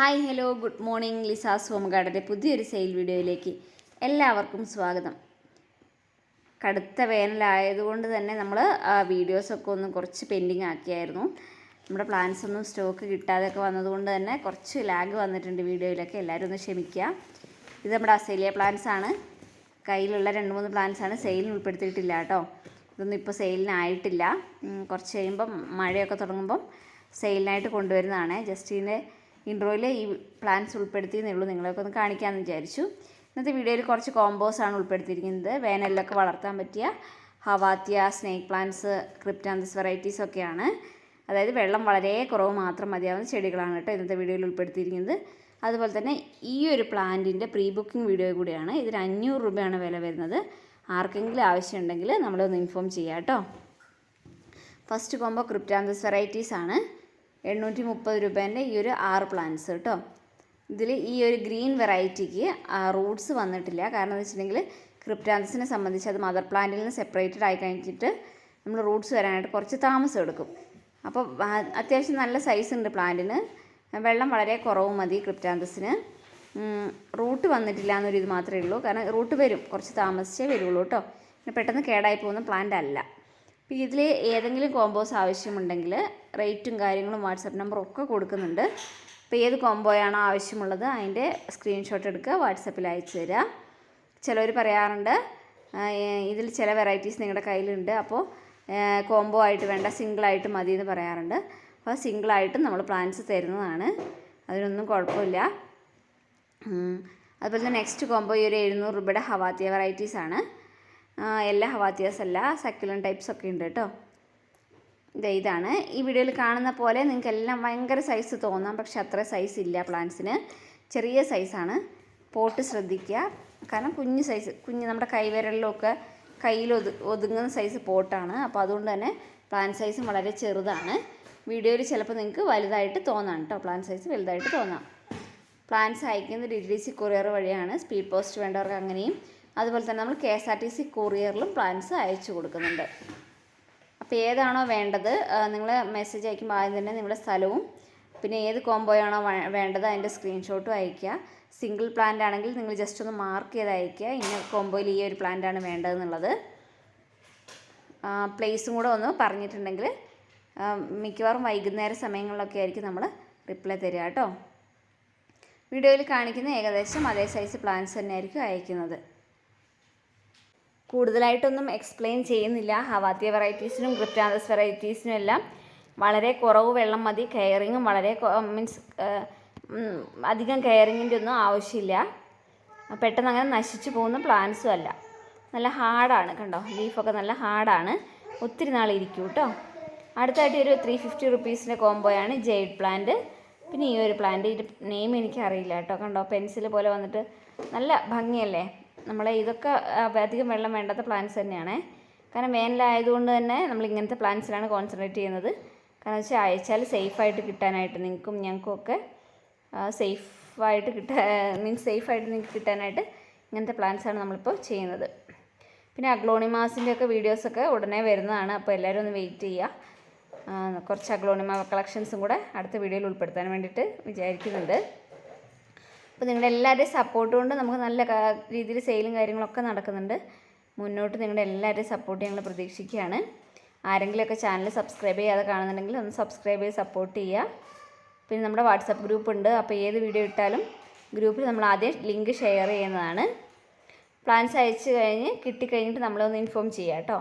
Hi hello good morning. Lisa's home ഗാർഡൻ്റെ പുതിയൊരു sale വീഡിയോയിലേക്ക് എല്ലാവർക്കും സ്വാഗതം. കടുത്ത വേനലായതുകൊണ്ട് തന്നെ നമ്മൾ വീഡിയോസൊക്കെ ഒന്ന് കുറച്ച് പെൻഡിങ് ആക്കിയായിരുന്നു. നമ്മുടെ പ്ലാൻസ് ഒന്നും സ്റ്റോക്ക് കിട്ടാതെയൊക്കെ വന്നതുകൊണ്ട് തന്നെ കുറച്ച് ലാഗ് വന്നിട്ടുണ്ട് വീഡിയോയിലൊക്കെ. എല്ലാവരും ഒന്ന് ക്ഷമിക്കുക. ഇത് നമ്മുടെ അസേലിയ പ്ലാൻസ് ആണ്. കയ്യിലുള്ള 2-3 പ്ലാൻസ് ആണ്. സെയിലിന് ഉൾപ്പെടുത്തിയിട്ടില്ല കേട്ടോ. ഇതൊന്നും ഇപ്പോൾ സെയിലിനായിട്ടില്ല. കുറച്ച് കഴിയുമ്പം മഴയൊക്കെ തുടങ്ങുമ്പം സെയിലിനായിട്ട് കൊണ്ടുവരുന്നതാണ്. ജസ്റ്റ് ഇതിൻ്റെ ഇൻട്രോയിൽ ഈ പ്ലാൻസ് ഉൾപ്പെടുത്തിയെന്നേ ഉള്ളൂ. നിങ്ങളൊക്കെ ഒന്ന് കാണിക്കാമെന്ന് വിചാരിച്ചു. ഇന്നത്തെ വീഡിയോയിൽ കുറച്ച് കോമ്പോസാണ് ഉൾപ്പെടുത്തിയിരിക്കുന്നത്. വേനലിലൊക്കെ വളർത്താൻ പറ്റിയ ഹവാത്തിയ, സ്നേക്ക് പ്ലാന്റ്സ്, ക്രിപ്റ്റാന്തസ് വെറൈറ്റീസ് ഒക്കെയാണ്. അതായത് വെള്ളം വളരെ കുറവ് മാത്രം മതിയാവുന്ന ചെടികളാണ് കേട്ടോ ഇന്നത്തെ വീഡിയോയിൽ ഉൾപ്പെടുത്തിയിരിക്കുന്നത്. അതുപോലെ തന്നെ ഈ ഒരു പ്ലാന്റിൻ്റെ പ്രീ ബുക്കിംഗ് വീഡിയോ കൂടിയാണ്. ഇതിന് 500 രൂപയാണ് വില വരുന്നത്. ആർക്കെങ്കിലും ആവശ്യമുണ്ടെങ്കിൽ നമ്മളൊന്ന് ഇൻഫോം ചെയ്യാം കേട്ടോ. ഫസ്റ്റ് കോമ്പോ ക്രിപ്റ്റാന്തസ് വെറൈറ്റീസ് ആണ്. 830 രൂപേൻ്റെ ഈ ഒരു 6 പ്ലാന്റ്സ് കേട്ടോ. ഇതിൽ ഈ ഒരു ഗ്രീൻ വെറൈറ്റിക്ക് റൂട്ട്സ് വന്നിട്ടില്ല. കാരണം എന്ന് വെച്ചിട്ടുണ്ടെങ്കിൽ ക്രിപ്റ്റാന്തസിനെ സംബന്ധിച്ച് അത് മദർ പ്ലാന്റിൽ നിന്ന് സെപ്പറേറ്റഡ് ആയി കഴിഞ്ഞിട്ട് നമ്മൾ റൂട്ട്സ് വരാനായിട്ട് കുറച്ച് താമസം എടുക്കും. അപ്പോൾ അത്യാവശ്യം നല്ല സൈസ് ഉണ്ട് പ്ലാന്റിന്. വെള്ളം വളരെ കുറവ് മതി ക്രിപ്റ്റാന്തസിന്. റൂട്ട് വന്നിട്ടില്ല എന്നൊരു ഇത് മാത്രമേ ഉള്ളൂ. കാരണം റൂട്ട് വരും, കുറച്ച് താമസിച്ചേ വരുള്ളൂ കേട്ടോ. പിന്നെ പെട്ടെന്ന് കേടായി പോകുന്ന പ്ലാന്റ് അല്ല. അപ്പോൾ ഇതിൽ ഏതെങ്കിലും കോമ്പോസ് ആവശ്യമുണ്ടെങ്കിൽ റേറ്റും കാര്യങ്ങളും വാട്സപ്പ് നമ്പറും ഒക്കെ കൊടുക്കുന്നുണ്ട്. അപ്പോൾ ഏത് കോമ്പോയാണോ ആവശ്യമുള്ളത് അതിൻ്റെ സ്ക്രീൻഷോട്ട് എടുക്കുക, വാട്സപ്പിൽ അയച്ചു തരിക. ചിലവർ പറയാറുണ്ട് ഇതിൽ ചില വെറൈറ്റീസ് നിങ്ങളുടെ കയ്യിലുണ്ട്, അപ്പോൾ കോമ്പോ ആയിട്ട് വേണ്ട, സിംഗിളായിട്ട് മതി എന്ന് പറയാറുണ്ട്. അപ്പോൾ സിംഗിളായിട്ടും നമ്മൾ പ്ലാൻസ് തരുന്നതാണ്, അതിനൊന്നും കുഴപ്പമില്ല. അതുപോലെ തന്നെ നെക്സ്റ്റ് കോമ്പോ ഈ ഒരു 700 രൂപയുടെ ഹവാത്തിയ വെറൈറ്റീസാണ്. എല്ലാ ഹവാത്തിയാസ് അല്ല, സക്കുലൻ ടൈപ്സ് ഒക്കെ ഉണ്ട് കേട്ടോ. ഇതാണ് ഈ വീഡിയോയിൽ കാണുന്ന പോലെ. നിങ്ങൾക്ക് എല്ലാം ഭയങ്കര സൈസ് തോന്നാം, പക്ഷെ അത്ര സൈസ് ഇല്ല പ്ലാന്റ്സിന്. ചെറിയ സൈസാണ്. പോട്ട് ശ്രദ്ധിക്കുക, കാരണം കുഞ്ഞ് സൈസ്, നമ്മുടെ കൈവിരലിലൊക്കെ കയ്യിൽ ഒതുങ്ങുന്ന സൈസ് പോട്ടാണ്. അപ്പോൾ അതുകൊണ്ട് തന്നെ പ്ലാന്റ് സൈസും വളരെ ചെറുതാണ്. വീഡിയോയിൽ ചിലപ്പോൾ നിങ്ങൾക്ക് വലുതായിട്ട് തോന്നാം കേട്ടോ, പ്ലാന്റ് സൈസ് വലുതായിട്ട് തോന്നാം. പ്ലാന്റ്സ് അയക്കുന്നത് DTDC കൊറിയർ വഴിയാണ്. സ്പീഡ് പോസ്റ്റ് വേണ്ടവർക്ക് അങ്ങനെയും, അതുപോലെ തന്നെ നമ്മൾ KSRTC കൊറിയറിലും പ്ലാൻസ് അയച്ചു കൊടുക്കുന്നുണ്ട്. അപ്പോൾ ഏതാണോ വേണ്ടത് നിങ്ങൾ മെസ്സേജ് അയക്കുമ്പോൾ ആദ്യം തന്നെ നിങ്ങളുടെ സ്ഥലവും പിന്നെ ഏത് കോമ്പോയാണോ വേണ്ടത് അതിൻ്റെ സ്ക്രീൻഷോട്ടും അയയ്ക്കുക. സിംഗിൾ പ്ലാന്റ് ആണെങ്കിൽ നിങ്ങൾ ജസ്റ്റ് ഒന്ന് മാർക്ക് ചെയ്ത് അയയ്ക്കുക, ഇന്ന കോമ്പോയിൽ ഈ ഒരു പ്ലാന്റാണ് വേണ്ടതെന്നുള്ളത്. പ്ലേസും കൂടെ ഒന്ന് പറഞ്ഞിട്ടുണ്ടെങ്കിൽ മിക്കവാറും വൈകുന്നേര സമയങ്ങളിലൊക്കെ ആയിരിക്കും നമ്മൾ റിപ്ലൈ തരിക കേട്ടോ. വീഡിയോയിൽ കാണിക്കുന്ന ഏകദേശം അതേ സൈസ് പ്ലാന്റ്സ് തന്നെ ആയിരിക്കും അയക്കുന്നത്. കൂടുതലായിട്ടൊന്നും എക്സ്പ്ലെയിൻ ചെയ്യുന്നില്ല. ഹവാത്തിയ വെറൈറ്റീസിനും ക്രിപ്റ്റാന്തസ് വെറൈറ്റീസിനും എല്ലാം വളരെ കുറവ് വെള്ളം മതി. കെയറിങ്ങും വളരെ അധികം കെയറിങ്ങിൻ്റെ ഒന്നും ആവശ്യമില്ല. പെട്ടെന്ന് അങ്ങനെ നശിച്ചു പോകുന്ന പ്ലാന്റ്സും അല്ല. നല്ല ഹാർഡാണ്, കണ്ടോ, ലീഫൊക്കെ നല്ല ഹാർഡാണ്, ഒത്തിരി നാൾ ഇരിക്കും കേട്ടോ. അടുത്തായിട്ട് ഒരു 350 റുപ്പീസിൻ്റെ കോമ്പോയാണ് ജെയ്ഡ് പ്ലാന്റ്. പിന്നെ ഈ ഒരു പ്ലാന്റ്, ഇതിൻ്റെ നെയിം എനിക്കറിയില്ല കേട്ടോ. കണ്ടോ, പെൻസിൽ പോലെ വന്നിട്ട് നല്ല ഭംഗിയല്ലേ. നമ്മളെ ഇതൊക്കെ അധികം വെള്ളം വേണ്ടാത്ത പ്ലാന്റ്സ് തന്നെയാണ്. കാരണം വേനലായതുകൊണ്ട് തന്നെ നമ്മൾ ഇങ്ങനത്തെ പ്ലാന്റ്സിലാണ് കോൺസെൻട്രേറ്റ് ചെയ്യുന്നത്. കാരണം വെച്ചാൽ അയച്ചാൽ സേഫായിട്ട് കിട്ടാനായിട്ട്, നിങ്ങൾക്കും ഞങ്ങൾക്കും ഒക്കെ സേഫായിട്ട് നിങ്ങൾക്ക് കിട്ടാനായിട്ട് ഇങ്ങനത്തെ പ്ലാന്റ്സാണ് നമ്മളിപ്പോൾ ചെയ്യുന്നത്. പിന്നെ അഗ്ലോണിമാസിൻ്റെ ഒക്കെ വീഡിയോസൊക്കെ ഉടനെ വരുന്നതാണ്. അപ്പോൾ എല്ലാവരും ഒന്ന് വെയിറ്റ് ചെയ്യുക. കുറച്ച് അഗ്ലോണിമ കളക്ഷൻസും കൂടെ അടുത്ത വീഡിയോയിൽ ഉൾപ്പെടുത്താൻ വേണ്ടിയിട്ട് വിചാരിക്കുന്നുണ്ട്. അപ്പോൾ നിങ്ങളുടെ എല്ലാവരുടെയും സപ്പോർട്ട് കൊണ്ട് നമുക്ക് നല്ല രീതിയിൽ സെയിലും കാര്യങ്ങളൊക്കെ നടക്കുന്നുണ്ട്. മുന്നോട്ട് നിങ്ങളുടെ എല്ലാവരുടെയും സപ്പോർട്ട് ഞങ്ങൾ പ്രതീക്ഷിക്കുകയാണ്. ആരെങ്കിലുമൊക്കെ ചാനൽ സബ്സ്ക്രൈബ് ചെയ്യാതെ കാണുന്നുണ്ടെങ്കിൽ ഒന്ന് സബ്സ്ക്രൈബ് ചെയ്ത് സപ്പോർട്ട് ചെയ്യുക. പിന്നെ നമ്മുടെ വാട്സപ്പ് ഗ്രൂപ്പ് ഉണ്ട്. അപ്പോൾ ഏത് വീഡിയോ ഇട്ടാലും ഗ്രൂപ്പിൽ നമ്മൾ ആദ്യം ലിങ്ക് ഷെയർ ചെയ്യുന്നതാണ്. പ്ലാൻസ് അയച്ചു കിട്ടിക്കഴിഞ്ഞിട്ട് നമ്മളൊന്ന് ഇൻഫോം ചെയ്യുക കേട്ടോ.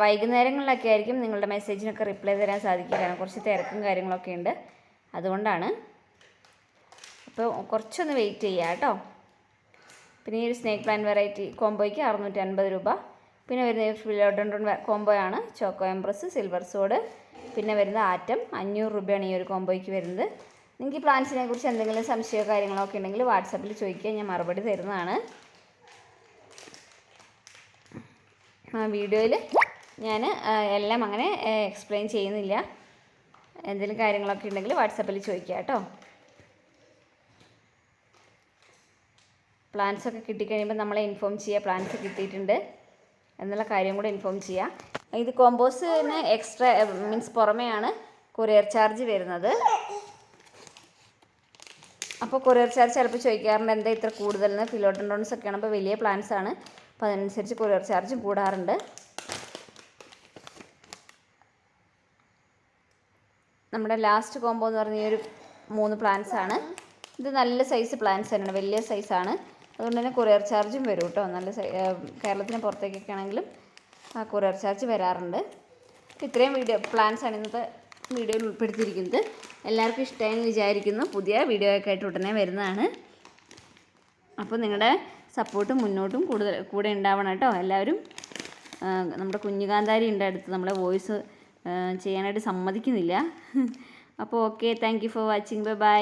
വൈകുന്നേരങ്ങളിലൊക്കെ ആയിരിക്കും നിങ്ങളുടെ മെസ്സേജിനൊക്കെ റിപ്ലൈ തരാൻ സാധിക്കുക. കാരണം കുറച്ച് തിരക്കും കാര്യങ്ങളൊക്കെ ഉണ്ട്, അതുകൊണ്ടാണ്. അപ്പോൾ കുറച്ചൊന്ന് വെയിറ്റ് ചെയ്യുക കേട്ടോ. പിന്നെ ഈ ഒരു സ്നേക്ക് പ്ലാന്റ് വെറൈറ്റി കോമ്പോയ്ക്ക് 650 രൂപ. പിന്നെ വരുന്നത് ഫിലോഡൻഡ്രോൺ കോമ്പോയാണ്. ചോക്കോ എംപ്രസ്, സിൽവർ സോഡ്, പിന്നെ വരുന്നത് ആറ്റം. 500 രൂപയാണ് ഈ ഒരു കോമ്പോയ്ക്ക് വരുന്നത്. നിങ്ങൾക്ക് ഈ പ്ലാന്റ്സിനെ കുറിച്ച് എന്തെങ്കിലും സംശയമോ കാര്യങ്ങളോ ഒക്കെ ഉണ്ടെങ്കിൽ വാട്സപ്പിൽ ചോദിക്കുക, ഞാൻ മറുപടി തരുന്നതാണ്. വീഡിയോയിൽ ഞാൻ എല്ലാം അങ്ങനെ എക്സ്പ്ലെയിൻ ചെയ്യുന്നില്ല. എന്തെങ്കിലും കാര്യങ്ങളൊക്കെ ഉണ്ടെങ്കിൽ വാട്സപ്പിൽ ചോദിക്കുക കേട്ടോ. പ്ലാൻസൊക്കെ കിട്ടിക്കഴിയുമ്പോൾ നമ്മളെ ഇൻഫോം ചെയ്യുക, പ്ലാൻസ് കിട്ടിയിട്ടുണ്ട് എന്നുള്ള കാര്യം കൂടെ ഇൻഫോം ചെയ്യുക. ഇത് കോമ്പോസിന് എക്സ്ട്രാ പുറമെയാണ് കൊറിയർ ചാർജ് വരുന്നത്. അപ്പോൾ കൊറിയർ ചാർജ് ചിലപ്പോൾ ചോദിക്കാറുണ്ട് എന്താ ഇത്ര കൂടുതലെന്ന്. ഫിലോഡൻഡ്രോൺസ് ഒക്കെയാണ്, അപ്പോൾ വലിയ പ്ലാന്റ്സ് ആണ്, അപ്പോൾ അതിനനുസരിച്ച് കൊറിയർ ചാർജും കൂടാറുണ്ട്. നമ്മുടെ ലാസ്റ്റ് കോംബോ എന്ന് പറഞ്ഞ ഒരു 3 പ്ലാന്റ്സ് ആണ്. ഇത് നല്ല സൈസ് പ്ലാന്റ്സ് തന്നെയാണ്, വലിയ സൈസാണ്. അതുകൊണ്ട് തന്നെ കൊറിയർ ചാർജും വരും കേട്ടോ. നല്ല കേരളത്തിന് പുറത്തേക്കൊക്കെ ആണെങ്കിലും കൊറിയർ ചാർജ് വരാറുണ്ട്. ഇത്രയും പ്ലാന്റ്സ് ആണ് ഇന്നത്തെ വീഡിയോയിൽ ഉൾപ്പെടുത്തിയിരിക്കുന്നത്. എല്ലാവർക്കും ഇഷ്ടമായെന്ന് വിചാരിക്കുന്നു. പുതിയ വീഡിയോ ഒക്കെ ആയിട്ട് ഉടനെ വരുന്നതാണ്. അപ്പോൾ നിങ്ങളുടെ സപ്പോർട്ടും മുന്നോട്ടും കൂടെ ഉണ്ടാവണം കേട്ടോ എല്ലാവരും. നമ്മുടെ കുഞ്ഞുകാന്താരി ഉണ്ട് അടുത്ത്, നമ്മളെ വോയിസ് ചെയ്യാനായിട്ട് സമ്മതിക്കുന്നില്ല. അപ്പോൾ okay, thank you for watching, bye bye.